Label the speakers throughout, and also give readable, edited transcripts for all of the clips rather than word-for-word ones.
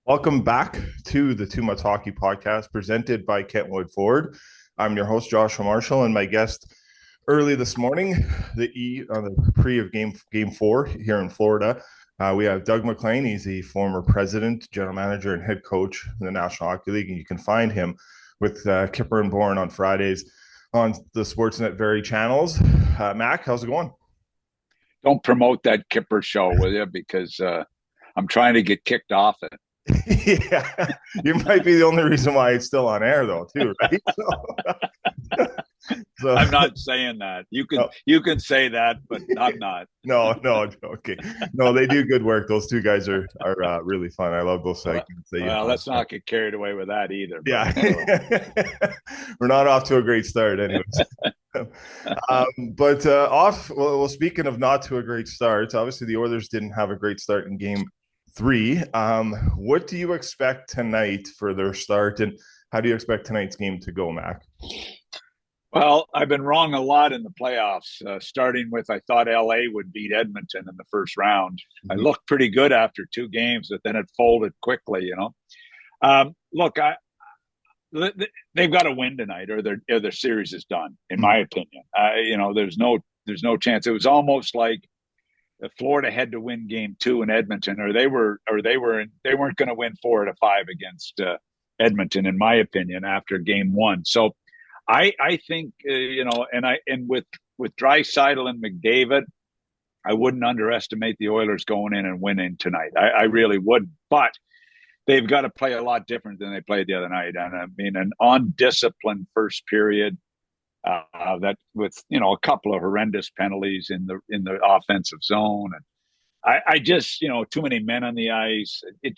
Speaker 1: Welcome back to the Too Much Hockey podcast presented by Kentwood Ford. I'm your host, Joshua Marshall, and my guest early this morning, on the pre of game four here in Florida. We have Doug MacLean. He's the former president, general manager, and head coach in the National Hockey League. And you can find him with Kipper and Bourne on Fridays on the Sportsnet Very channels. Mac, how's it going?
Speaker 2: Don't promote that Kipper show, will you? Because I'm trying to get kicked off it.
Speaker 1: Yeah, you might be the only reason why it's still on air, though, too, right? So
Speaker 2: I'm not saying that. You can
Speaker 1: no,
Speaker 2: you can say that, but I'm not.
Speaker 1: no, okay, no, they do good work. Those two guys are really fun. I love those
Speaker 2: Well,
Speaker 1: segments that you
Speaker 2: well,
Speaker 1: have.
Speaker 2: let's not get carried away with that either. But
Speaker 1: Yeah, we're not off to a great start, anyways. But off. Well, speaking of not to a great start, obviously the Oilers didn't have a great start in Game Three. What do you expect tonight for their start, and how do you expect tonight's game to go, Mac?
Speaker 2: well, I've been wrong a lot in the playoffs. Starting with, I thought LA would beat Edmonton in the first round. I
Speaker 1: Mhm.
Speaker 2: looked pretty good after two games, but then it folded quickly. Look, they've got to win tonight, or their series is done. In my opinion, there's no chance. It was almost like Florida had to win Game Two in Edmonton, or they weren't going to win 4-5 against Edmonton, in my opinion, after Game One. So I think and with Draisaitl and McDavid, I wouldn't underestimate the Oilers going in and winning tonight. I really would, but they've got to play a lot different than they played the other night. And I mean, an undisciplined first period that with a couple of horrendous penalties in the offensive zone, and I just too many men on the ice. It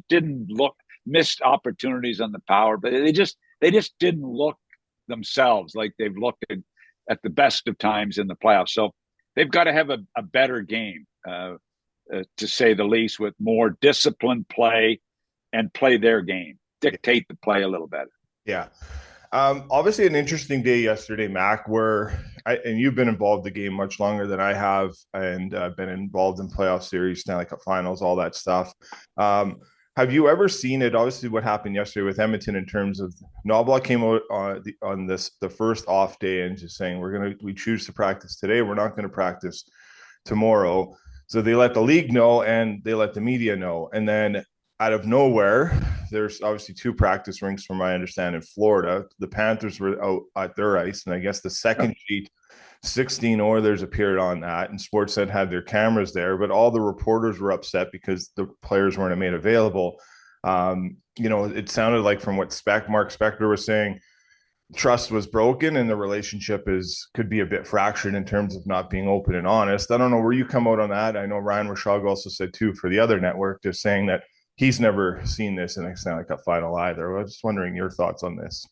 Speaker 2: didn't look, missed opportunities on the power, but they just didn't look themselves like they've looked at the best of times in the playoffs. So they've got to have a better game, to say the least, with more disciplined play and play their game, dictate the play a little better.
Speaker 1: Yeah. Obviously, an interesting day yesterday, Mac, and you've been involved in the game much longer than I have, and been involved in playoff series, Stanley Cup Finals, all that stuff. Have you ever seen it? Obviously, what happened yesterday with Edmonton in terms of Knobloch came out on the first off day and just saying we choose to practice today. We're not going to practice tomorrow. So they let the league know and they let the media know, and then out of nowhere, there's obviously two practice rinks, from my understanding, in Florida. The Panthers were out at their ice, and I guess the second sheet, 16 Oilers appeared on that, and Sportsnet had their cameras there, but all the reporters were upset because the players weren't made available. It sounded like, from what Mark Spector was saying, trust was broken and the relationship could be a bit fractured in terms of not being open and honest. I don't know where you come out on that. I know Ryan Rishaug also said too for the other network, just saying that he's never seen this in a Stanley Cup final either. I was just wondering your thoughts on this.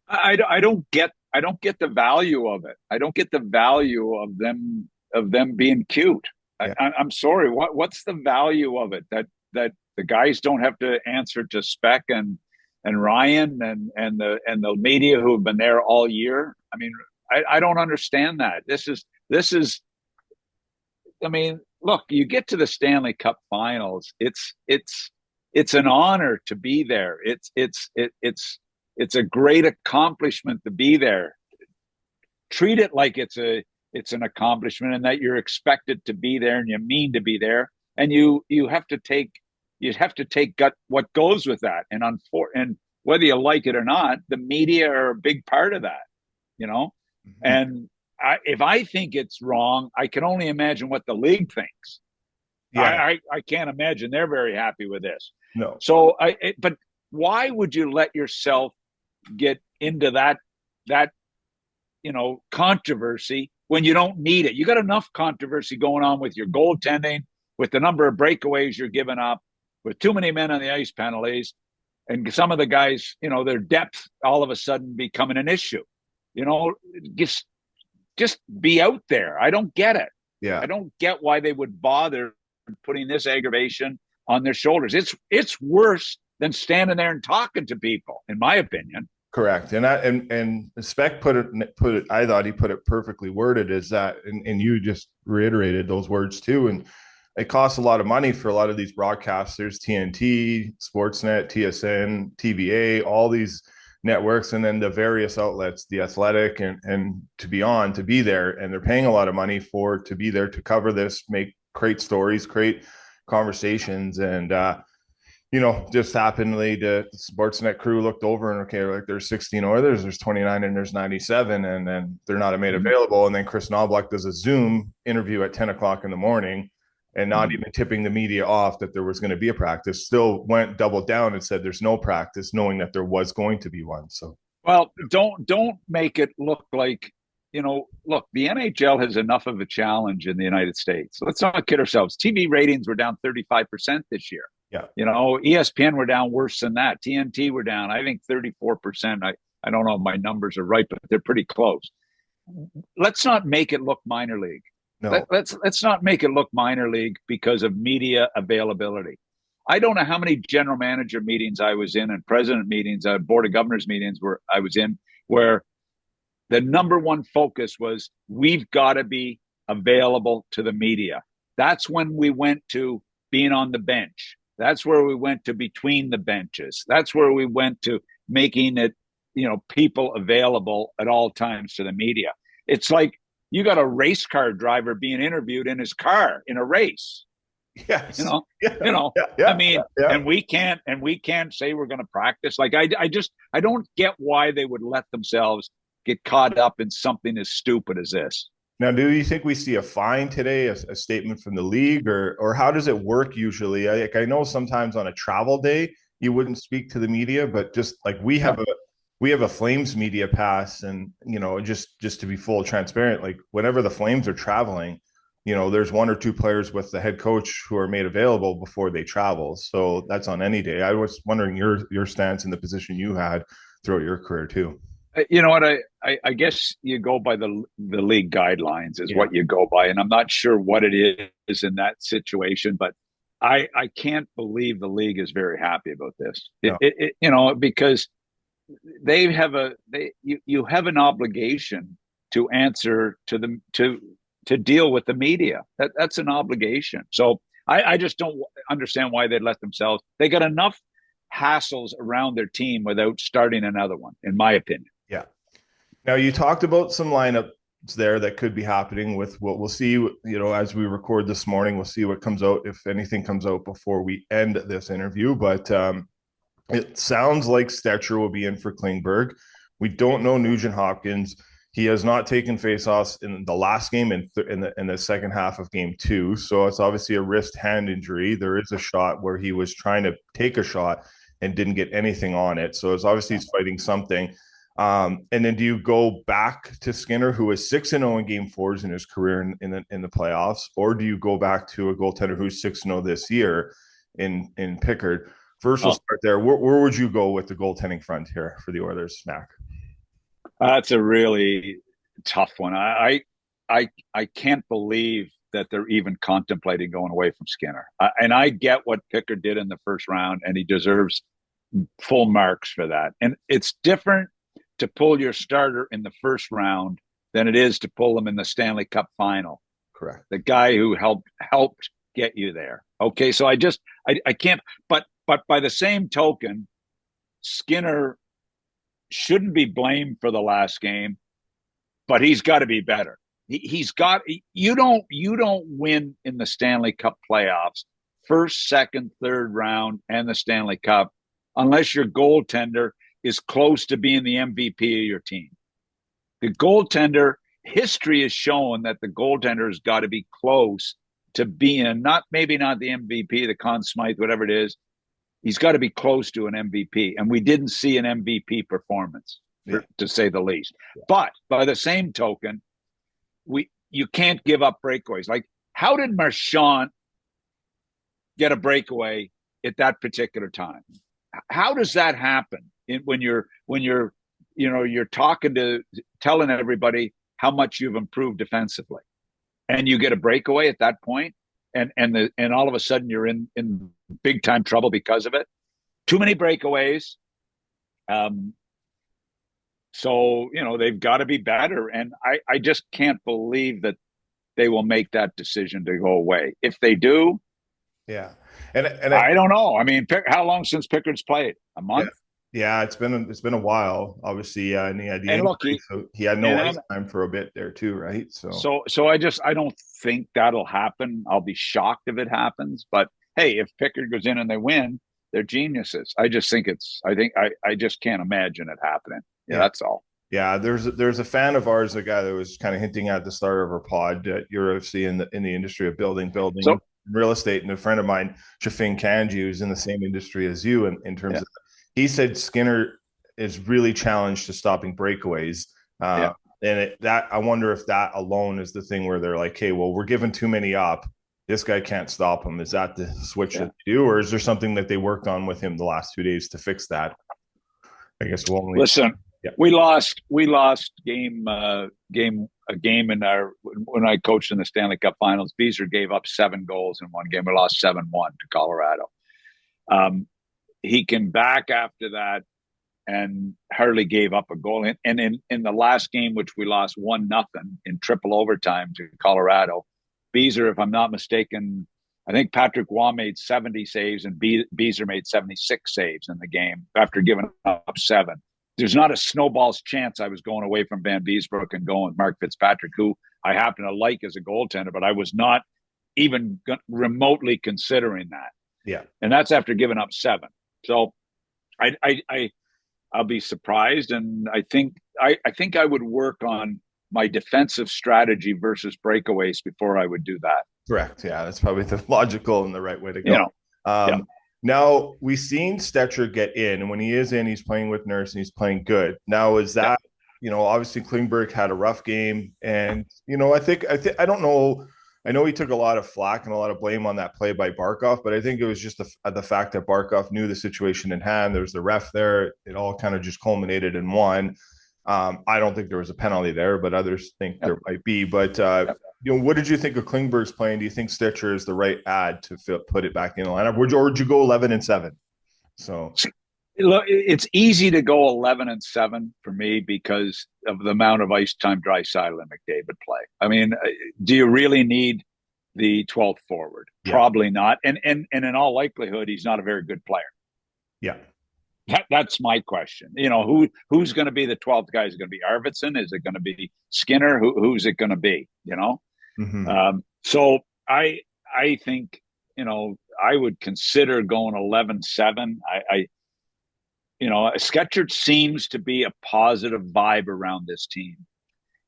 Speaker 2: I don't get the value of it. I don't get the value of them being cute.
Speaker 1: Yeah.
Speaker 2: I'm sorry. What's the value of it that the guys don't have to answer to Spec and Ryan and the media who have been there all year? I mean, I don't understand that. This is. I mean, look, you get to the Stanley Cup Finals. It's an honor to be there. It's a great accomplishment to be there. Treat it like it's an accomplishment, and that you're expected to be there and you mean to be there, and you have to take what goes with that. And whether you like it or not, the media are a big part of that, you know.
Speaker 1: Mm-hmm.
Speaker 2: And if I think it's wrong, I can only imagine what the league thinks.
Speaker 1: Yeah.
Speaker 2: I can't imagine they're very happy with this.
Speaker 1: No.
Speaker 2: So but why would you let yourself get into that controversy when you don't need it? You got enough controversy going on with your goaltending, with the number of breakaways you're giving up, with too many men on the ice penalties, and some of the guys, their depth all of a sudden becoming an issue. Just be out there. I don't get it.
Speaker 1: Yeah.
Speaker 2: I don't get why they would bother putting this aggravation on their shoulders. It's worse than standing there and talking to people, in my opinion.
Speaker 1: Correct. And Spec put it. I thought he put it perfectly worded. Is that, and you just reiterated those words too. And it costs a lot of money for a lot of these broadcasters, TNT, Sportsnet, TSN, TVA, all these networks, and then the various outlets, the Athletic and to be on, to be there. And they're paying a lot of money to be there to cover this, create stories, create conversations. And, just happenly the Sportsnet crew looked over and okay, like there's 16 Oilers, there's 29, and there's 97, and then they're not made available. And then Chris Knobloch does a Zoom interview at 10 o'clock in the morning, and not even tipping the media off that there was going to be a practice. Still went doubled down and said there's no practice, knowing that there was going to be one. So,
Speaker 2: well, don't make it look like, look, the NHL has enough of a challenge in the United States. Let's not kid ourselves. TV ratings were down 35% this year.
Speaker 1: yeah,
Speaker 2: ESPN were down worse than that. TNT were down, I think, 34%. I don't know if my numbers are right, but they're pretty close. Let's not make it look minor league.
Speaker 1: no,
Speaker 2: Let's not make it look minor league because of media availability. I don't know how many general manager meetings I was in and president meetings, board of governors meetings where I was in, where the number one focus was we've got to be available to the media. That's when we went to being on the bench. That's where we went to between the benches. That's where we went to making it, people available at all times to the media. It's like you got a race car driver being interviewed in his car in a race.
Speaker 1: yes,
Speaker 2: I mean, and we can't say we're going to practice. Like I don't get why they would let themselves get caught up in something as stupid as this.
Speaker 1: Now, do you think we see a fine today, a statement from the league, or how does it work usually? I know sometimes on a travel day you wouldn't speak to the media, but just like we have a Flames media pass, and just to be full transparent, like whenever the Flames are traveling, there's one or two players with the head coach who are made available before they travel. So that's on any day. I was wondering your stance in the position you had throughout your career too.
Speaker 2: You know what? I guess you go by the league guidelines is what you go by, and I'm not sure what it is in that situation, but I can't believe the league is very happy about this. No. Because you have an obligation to answer to deal with the media. That's an obligation. So I just don't understand why they'd let themselves. They got enough hassles around their team without starting another one, in my opinion.
Speaker 1: Yeah. Now you talked about some lineups there that could be happening with what we'll see, as we record this morning, we'll see what comes out, if anything comes out before we end this interview. But it sounds like Stetcher will be in for Klingberg. We don't know Nugent Hopkins. He has not taken faceoffs in the last game in the second half of game 2. So it's obviously a wrist hand injury. There is a shot where he was trying to take a shot and didn't get anything on it. So it's obviously he's fighting something. And then do you go back to Skinner, who is 6-0 in game 4s in his career in the playoffs, or do you go back to a goaltender who's 6-0 this year in Pickard? First, we'll start there. Where would you go with the goaltending front here for the Oilers, Mac?
Speaker 2: That's a really tough one. I can't believe that they're even contemplating going away from Skinner. And I get what Pickard did in the first round, and he deserves full marks for that. And it's different to pull your starter in the first round than it is to pull him in the Stanley Cup Final.
Speaker 1: Correct.
Speaker 2: The guy who helped get you there. Okay, so I can't. But by the same token, Skinner shouldn't be blamed for the last game, but he's got to be better. He's got. You don't win in the Stanley Cup playoffs, first, second, third round, and the Stanley Cup unless your goaltender is close to being the MVP of your team. The goaltender, history has shown that the goaltender has got to be close to being maybe not the MVP, the Conn Smythe, whatever it is. He's got to be close to an MVP. And we didn't see an MVP performance, to say the least. Yeah. But by the same token, you can't give up breakaways. Like, how did Marchand get a breakaway at that particular time? How does that happen when you're telling everybody how much you've improved defensively, and you get a breakaway at that point, and all of a sudden you're in big time trouble because of it? Too many breakaways. So they've got to be better, and I just can't believe that they will make that decision to go away. If they do,
Speaker 1: Yeah, and
Speaker 2: I don't know. I mean, how long since Pickard's played? A
Speaker 1: yeah,
Speaker 2: month?
Speaker 1: yeah, it's been a while, obviously. And he had the
Speaker 2: And
Speaker 1: injury,
Speaker 2: look,
Speaker 1: so he had no
Speaker 2: and
Speaker 1: ice
Speaker 2: I'm
Speaker 1: time for a bit there too, right? So
Speaker 2: so I don't think that'll happen. I'll be shocked if it happens. But hey, if Pickard goes in and they win, they're geniuses. I just think I just can't imagine it happening. Yeah,
Speaker 1: yeah,
Speaker 2: that's all.
Speaker 1: yeah. There's a fan of ours, a guy that was kind of hinting at the start of our pod at UFC in the industry of building
Speaker 2: So
Speaker 1: real estate, and a friend of mine, Shafin Kanji, who's in the same industry as you, in terms
Speaker 2: yeah,
Speaker 1: of, he said Skinner is really challenged to stopping breakaways.
Speaker 2: yeah.
Speaker 1: Uh, that I wonder if that alone is the thing where they're like, hey, well, we're giving too many up. This guy can't stop him. Is that the switch
Speaker 2: Yeah.
Speaker 1: that they do, or is there something that they worked on with him the last 2 days to fix that? I guess we'll only.
Speaker 2: Listen,
Speaker 1: Yeah.
Speaker 2: we lost a game in our when I coached in the Stanley Cup Finals. Beezer gave up 7 goals in one game. We lost 7-1 to Colorado. Um, he came back after that and hardly gave up a goal. And in the last game, which we lost 1-0 in triple overtime to Colorado, Beezer, if I'm not mistaken, I think Patrick Waugh made 70 saves and Beezer made 76 saves in the game after giving up 7. There's not a snowball's chance I was going away from Van Beesbrook and going with Mark Fitzpatrick, who I happen to like as a goaltender, but I was not even remotely considering that.
Speaker 1: Yeah.
Speaker 2: And that's after giving up 7. So I'll be surprised, and I think I would work on my defensive strategy versus breakaways before I would do that.
Speaker 1: Correct. Yeah, that's probably the logical and the right way to
Speaker 2: You
Speaker 1: go.
Speaker 2: know, yeah,
Speaker 1: Now we've seen Stetcher get in, and when he is in, he's playing with Nurse and he's playing good. Now is
Speaker 2: yeah.
Speaker 1: that, obviously Klingberg had a rough game, and I don't know. I know he took a lot of flack and a lot of blame on that play by Barkov, but I think it was just the fact that Barkov knew the situation in hand. There was the ref there. It all kind of just culminated in one. I don't think there was a penalty there, but others think
Speaker 2: yeah,
Speaker 1: there might be. But
Speaker 2: yeah.
Speaker 1: what did you think of Klingberg's playing? Do you think Stitcher is the right ad to put it back in the lineup, or would you go 11-7? So
Speaker 2: Look, it's easy to go 11-7 for me because of the amount of ice time Draisaitl and McDavid play. I mean, do you really need the 12th forward?
Speaker 1: yeah,
Speaker 2: Probably not. And in all likelihood, he's not a very good player.
Speaker 1: yeah,
Speaker 2: That's my question. Who's going to be the 12th guy? Is it going to be Arvidsson? Is it going to be Skinner? Who's it going to be?
Speaker 1: mm-hmm.
Speaker 2: So I think I would consider going 11-7. Sketcherd seems to be a positive vibe around this team.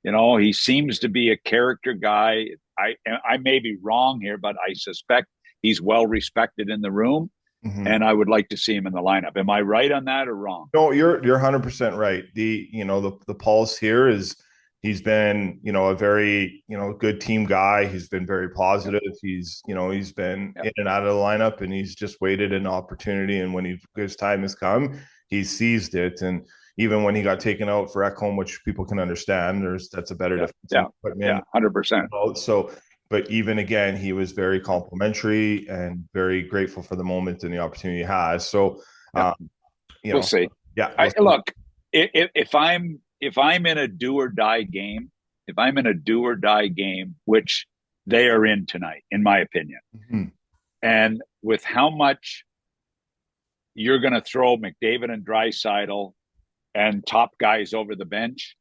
Speaker 2: He seems to be a character guy. I may be wrong here, but I suspect he's well respected in the room,
Speaker 1: Mm-hmm.
Speaker 2: and I would like to see him in the lineup. Am I right on that or wrong?
Speaker 1: No, you're 100% right. The pulse here is he's been a very good team guy. He's been very
Speaker 2: Yeah,
Speaker 1: positive. He's been
Speaker 2: yeah,
Speaker 1: in and out of the lineup, and he's just waited an opportunity. And when his time has come, he seized it. And even when he got taken out for Ekholm, which people can understand, that's a better
Speaker 2: yeah,
Speaker 1: defenseman
Speaker 2: yeah,
Speaker 1: to put him
Speaker 2: yeah,
Speaker 1: in.
Speaker 2: 100%.
Speaker 1: So, but even again, he was very complimentary and very grateful for the moment and the opportunity he has. So,
Speaker 2: Yeah,
Speaker 1: um, you
Speaker 2: we'll
Speaker 1: know,
Speaker 2: see.
Speaker 1: yeah,
Speaker 2: I look if I'm in a do or die game, if I'm in a do or die game, which they are in tonight, in my opinion,
Speaker 1: Mhm.
Speaker 2: and with how much you're going to throw McDavid and Draisaitl and top guys over the bench,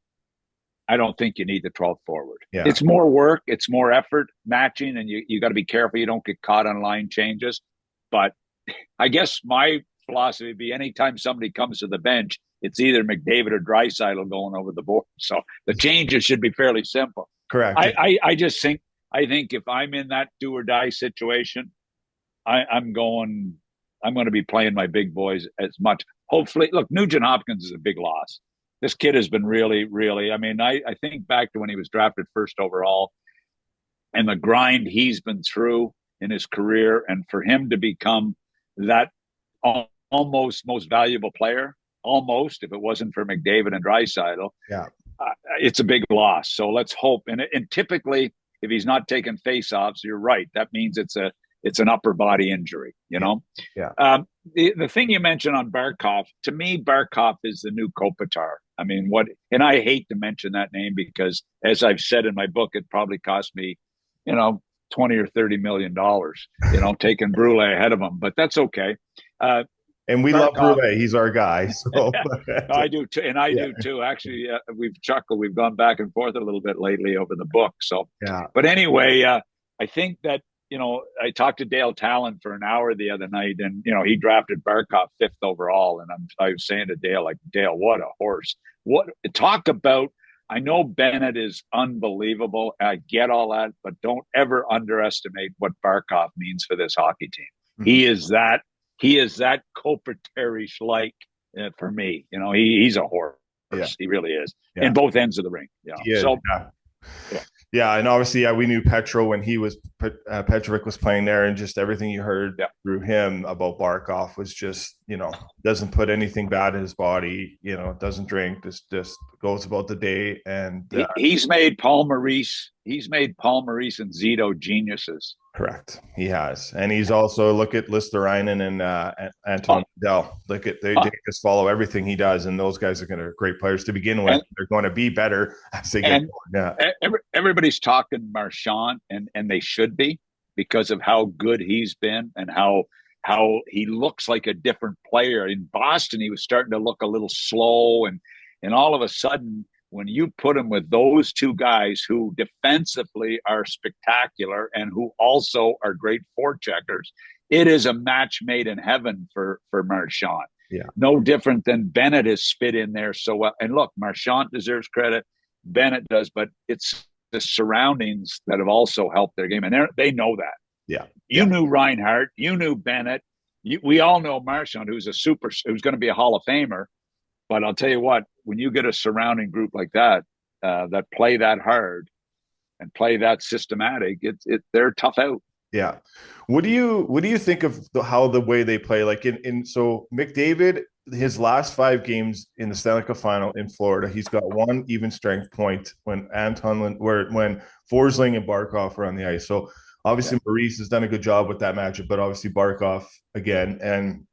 Speaker 2: I don't think you need the 12th forward.
Speaker 1: Yeah,
Speaker 2: It's more work, it's more effort matching, and you got to be careful you don't get caught on line changes. But I guess my philosophy would be anytime somebody comes to the bench, it's either McDavid or Draisaitl going over the board. So the changes should be fairly simple.
Speaker 1: correct.
Speaker 2: I just think if I'm in that do or die situation, I'm going to be playing my big boys as much. Hopefully, look, Nugent Hopkins is a big loss. This kid has been really, really. I mean, I think back to when he was drafted first overall and the grind he's been through in his career, and for him to become that almost most valuable player, almost if it wasn't for McDavid and Draisaitl,
Speaker 1: Yeah,
Speaker 2: it's a big loss. So let's hope. And typically, if he's not taking faceoffs, you're right. That means it's an upper body injury.
Speaker 1: yeah, yeah,
Speaker 2: The thing you mentioned on Barkov, to me, Barkov is the new Kopitar. I mean, and I hate to mention that name because, as I've said in my book, it probably cost me you know, 20 or $30 million, taking Brule ahead of him, but that's okay. Uh,
Speaker 1: And we love
Speaker 2: Barkov,
Speaker 1: Brule. He's our guy. So
Speaker 2: I do too, and I
Speaker 1: yeah,
Speaker 2: do too. Actually, we've chuckled, we've gone back and forth a little bit lately over the book. So,
Speaker 1: yeah,
Speaker 2: but anyway, I think that I talked to Dale Talon for an hour the other night, and he drafted Barkov fifth overall, and I was saying to Dale, like, Dale, what a horse! What talk about? I know Bennett is unbelievable. I get all that, but don't ever underestimate what Barkov means for this hockey team.
Speaker 1: mhm.
Speaker 2: He is that. He is that Kopitarich like for me. He's a horse.
Speaker 1: Yeah,
Speaker 2: He really is in
Speaker 1: yeah.
Speaker 2: both ends of the ring.
Speaker 1: He is.
Speaker 2: So
Speaker 1: Yeah.
Speaker 2: yeah,
Speaker 1: Yeah, and obviously, yeah, we knew Petro when he was Petrovic was playing there, and just everything you heard
Speaker 2: yeah.
Speaker 1: through him about Barkov was just, doesn't put anything bad in his body, doesn't drink, just goes about the day, and
Speaker 2: He's made Paul Maurice. He's made Paul Maurice and Zito geniuses.
Speaker 1: correct, he has, and he's also look at Listerainen and
Speaker 2: Oh,
Speaker 1: Anton Dell. Look at they
Speaker 2: oh,
Speaker 1: just follow everything he does, and those guys are going to great players to begin with.
Speaker 2: and
Speaker 1: They're going to be better as they get
Speaker 2: and
Speaker 1: going. Yeah,
Speaker 2: everybody's talking Marchand, and they should be because of how good he's been and how he looks like a different player. In Boston, he was starting to look a little slow, and all of a sudden, when you put him with those two guys who defensively are spectacular and who also are great forecheckers, it is a match made in heaven for Marchand.
Speaker 1: yeah,
Speaker 2: No different than Bennett has spit in there so well. And look, Marchand deserves credit. Bennett does, but it's the surroundings that have also helped their game, and they know that.
Speaker 1: yeah,
Speaker 2: You
Speaker 1: yeah.
Speaker 2: knew Reinhardt, you knew Bennett, we all know Marchand, who's who's going to be a Hall of Famer. But I'll tell you what, when you get a surrounding group like that that play that hard and play that systematic, they're tough out.
Speaker 1: Yeah. What do you think of how the way they play? Like in so McDavid, his last 5 games in the Stanley Cup Final in Florida, he's got one even strength point when when Forsling and Barkov are on the ice. So
Speaker 2: Yeah.
Speaker 1: obviously Maurice has done a good job with that matchup, but obviously Barkov again and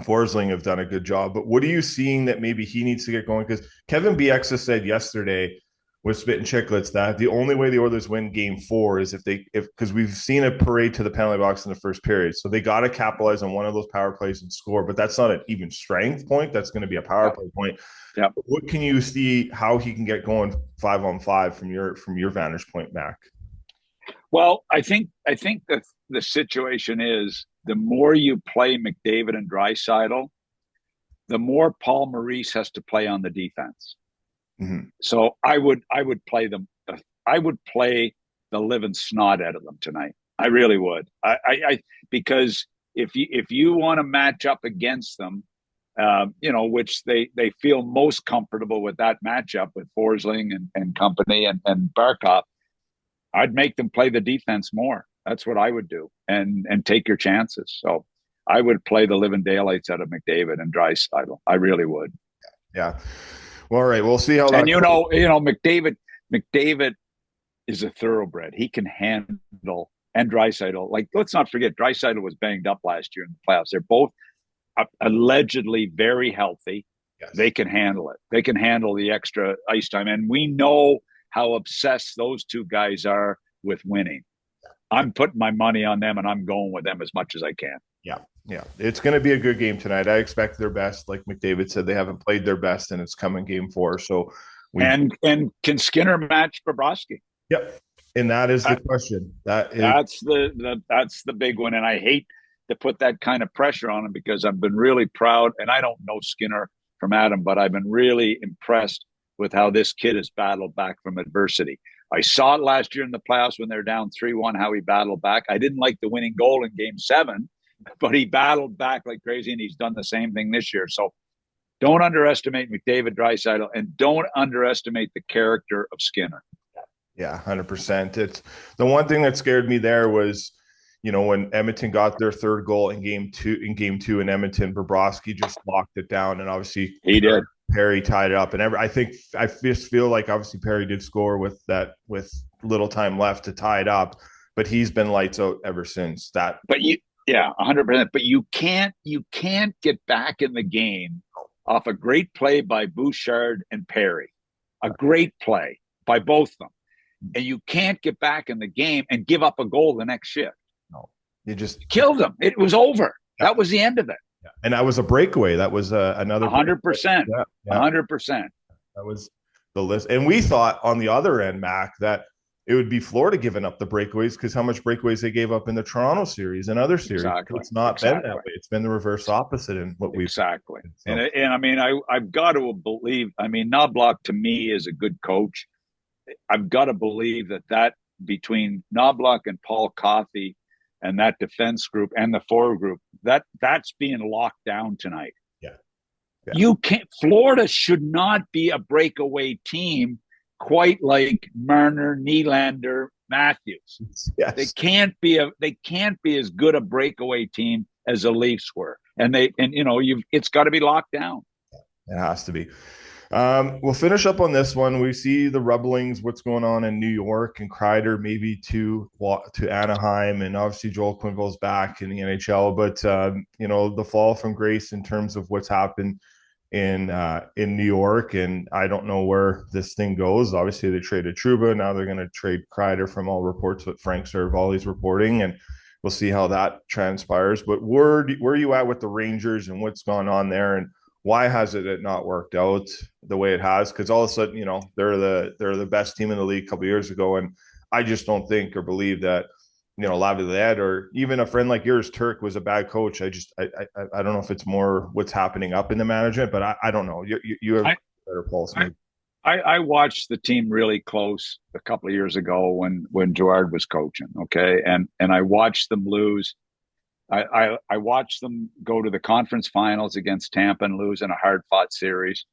Speaker 1: Forsling have done a good job. But what are you seeing that maybe he needs to get going? Because Kevin BX has said yesterday with Spit and Chicklets that the only way the Oilers win game 4 is if because we've seen a parade to the penalty box in the first period. So they got to capitalize on one of those power plays and score, but that's not an even strength point. That's going to be a power
Speaker 2: Yeah.
Speaker 1: play point.
Speaker 2: Yeah.
Speaker 1: What can you see how he can get going 5-on-5 from your vantage point, Mac?
Speaker 2: Well, I think that the situation is the more you play McDavid and Draisaitl, the more Paul Maurice has to play on the defense.
Speaker 1: Mm-hmm.
Speaker 2: So I would play them. I would play the living snot out of them tonight. I really would. I because if you want to match up against them, which they feel most comfortable with that matchup with Forsling and company and Barkov, I'd make them play the defense more. That's what I would do, and take your chances. So I would play the living daylights out of McDavid and Draisaitl. I really would.
Speaker 1: Yeah. Well, all right. We'll see how that
Speaker 2: And
Speaker 1: goes.
Speaker 2: McDavid is a thoroughbred. He can handle and Draisaitl. Like, let's not forget, Draisaitl was banged up last year in the playoffs. They're both allegedly very healthy.
Speaker 1: Yes.
Speaker 2: They can handle it. They can handle the extra ice time, and we know how obsessed those two guys are with winning. I'm putting my money on them, and I'm going with them as much as I can.
Speaker 1: Yeah. Yeah. It's going to be a good game tonight. I expect their best. Like McDavid said, they haven't played their best, and it's coming game 4. So we,
Speaker 2: And can Skinner match Bobrovsky?
Speaker 1: yep. And that is the
Speaker 2: That,
Speaker 1: question. That is,
Speaker 2: that's the big one, and I hate to put that kind of pressure on him because I've been really proud, and I don't know Skinner from Adam, but I've been really impressed with how this kid has battled back from adversity. I saw it last year in the playoffs when they're down 3-1, how he battled back. I didn't like the winning goal in game 7, but he battled back like crazy, and he's done the same thing this year. So don't underestimate McDavid, Draisaitl, and don't underestimate the character of Skinner.
Speaker 1: yeah, 100%. It's the one thing that scared me there was, when Edmonton got their third goal in game 2 in Edmonton, Bobrovsky just locked it down. And obviously
Speaker 2: He did.
Speaker 1: Perry tied it up. And I just feel like obviously Perry did score with little time left to tie it up, but he's been lights out ever since that.
Speaker 2: But yeah, 100%. But you can't get back in the game off a great play by Bouchard and Perry, a great play by both of them. and you can't get back in the game and give up a goal the next shift.
Speaker 1: No, you just
Speaker 2: Killed them. It was over.
Speaker 1: yeah,
Speaker 2: That was the end of it.
Speaker 1: yeah. And that was a breakaway. That was another breakaway.
Speaker 2: 100%.
Speaker 1: Yeah, yeah.
Speaker 2: 100%.
Speaker 1: That was the list. And we thought on the other end, Mac, that it would be Florida giving up the breakaways because how much breakaways they gave up in the Toronto series and other series.
Speaker 2: Exactly.
Speaker 1: It's not been that way. It's been the reverse opposite in what we've
Speaker 2: exactly.
Speaker 1: So.
Speaker 2: And I mean, I've got to believe. I mean, Knobloch to me is a good coach. I've got to believe that between Knobloch and Paul Coffey and that defense group and the forward group, that's being locked down tonight.
Speaker 1: Yeah. Yeah.
Speaker 2: You can't. Florida should not be a breakaway team quite like Marner, Nylander, Matthews.
Speaker 1: Yes.
Speaker 2: They can't be as good a breakaway team as the Leafs were. And it's got to be locked down.
Speaker 1: It has to be. We'll finish up on this one. We see the rumblings, what's going on in New York and Kreider maybe to Anaheim, and obviously Joel Quenneville's back in the NHL. But the fall from grace in terms of what's happened in New York, and I don't know where this thing goes. Obviously, they traded Trouba. Now they're going to trade Kreider from all reports what Frank Seravalli's reporting, and we'll see how that transpires. But where are you at with the Rangers and what's gone on there, and why has it not worked out the way it has? Because all of a sudden, they're the best team in the league a couple of years ago, and I just don't think or believe that Laviolette or even a friend like yours, Turk, was a bad coach. I don't know if it's more what's happening up in the management, but I don't know. You have better pulse.
Speaker 2: I watched the team really close a couple of years ago when Gerard was coaching. Okay, and I watched them lose. I watched them go to the conference finals against Tampa and lose in a hard-fought series.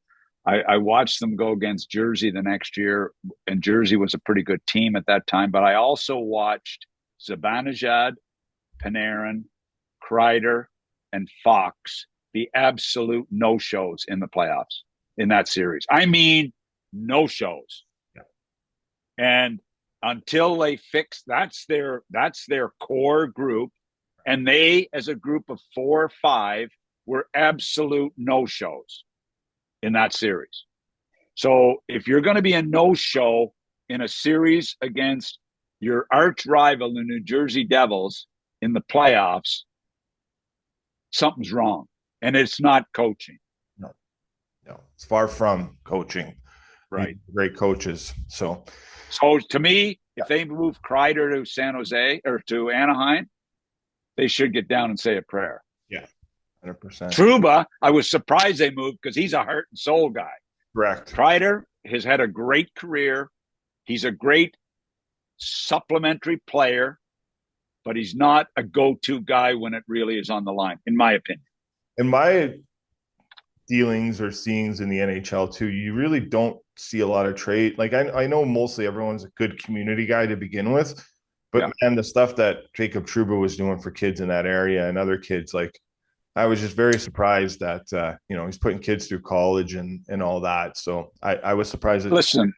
Speaker 2: I watched them go against Jersey the next year, and Jersey was a pretty good team at that time. But I also watched Zibanejad, Panarin, Kreider, and Fox be absolute no-shows in the playoffs in that series. I mean, no-shows.
Speaker 1: Yeah.
Speaker 2: And until they fix, that's their core group. And they, as a group of 4 or 5, were absolute no-shows in that series. So if you're going to be a no-show in a series against your arch rival, the New Jersey Devils, in the playoffs, something's wrong. And it's not coaching.
Speaker 1: No, it's far from coaching.
Speaker 2: Right.
Speaker 1: Great coaches. So
Speaker 2: to me, if they move Kreider to San Jose or to Anaheim, they should get down and say a prayer.
Speaker 1: Yeah, 100%.
Speaker 2: Trouba, I was surprised they moved because he's a heart and soul guy.
Speaker 1: Correct.
Speaker 2: Kreider has had a great career. He's a great supplementary player, but he's not a go-to guy when it really is on the line, in my opinion.
Speaker 1: In my dealings or seeings in the NHL too, you really don't see a lot of trade. Like I know mostly everyone's a good community guy to begin with. But man, the stuff that Jacob Trouba was doing for kids in that area and other kids, like I was just very surprised that he's putting kids through college and all that. So I was surprised.
Speaker 2: Listen,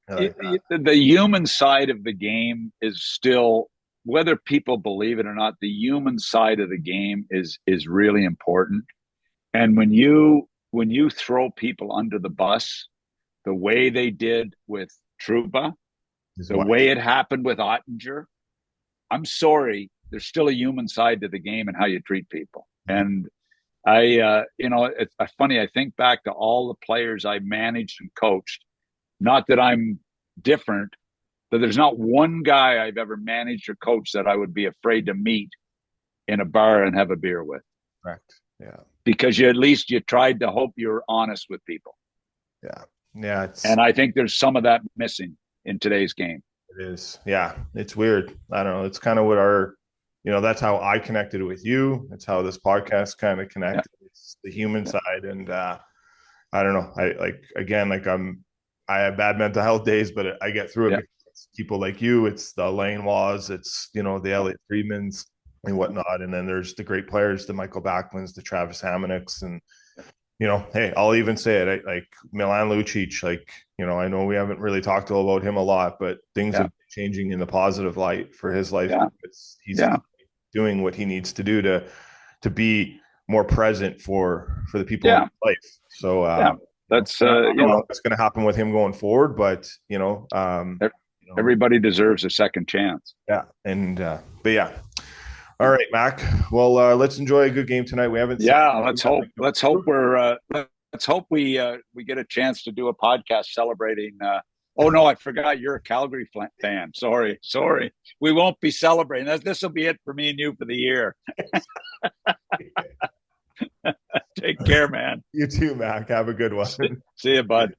Speaker 2: the human side of the game is still, whether people believe it or not, the human side of the game is really important. And when you throw people under the bus, the way they did with Trouba, the way it happened with Ottinger, I'm sorry, there's still a human side to the game and how you treat people. And it's funny, I think back to all the players I managed and coached, not that I'm different, but there's not one guy I've ever managed or coached that I would be afraid to meet in a bar and have a beer with.
Speaker 1: Correct. Yeah.
Speaker 2: Because you tried to hope you're honest with people.
Speaker 1: Yeah. Yeah.
Speaker 2: And I think there's some of that missing in today's game.
Speaker 1: It is. Yeah. It's weird. I don't know. It's kind of what that's how I connected with you. It's how this podcast kind of connected. Yeah. It's the human side. And I don't know. I have bad mental health days, but I get through it because it's people like you. It's the Lane Laws. It's, the Elliot Friedmans and whatnot. And then there's the great players, the Michael Backlunds, the Travis Hammoniks, and hey, I'll even say it, like Milan Lucic, I know we haven't really talked about him a lot, but things are changing in the positive light for his life.
Speaker 2: Yeah.
Speaker 1: He's doing what he needs to do to be more present for the people in his life. So
Speaker 2: that's
Speaker 1: what's going to happen with him going forward, but
Speaker 2: Everybody deserves a second chance.
Speaker 1: Yeah, and but yeah. All right, Mac. Well, let's enjoy a good game tonight. We haven't seen.
Speaker 2: Yeah, let's hope. Let's hope let's hope we get a chance to do a podcast celebrating. Oh no, I forgot you're a Calgary fan. Sorry. We won't be celebrating. This will be it for me and you for the year. Take care, man.
Speaker 1: You too, Mac. Have a good one.
Speaker 2: See you, bud.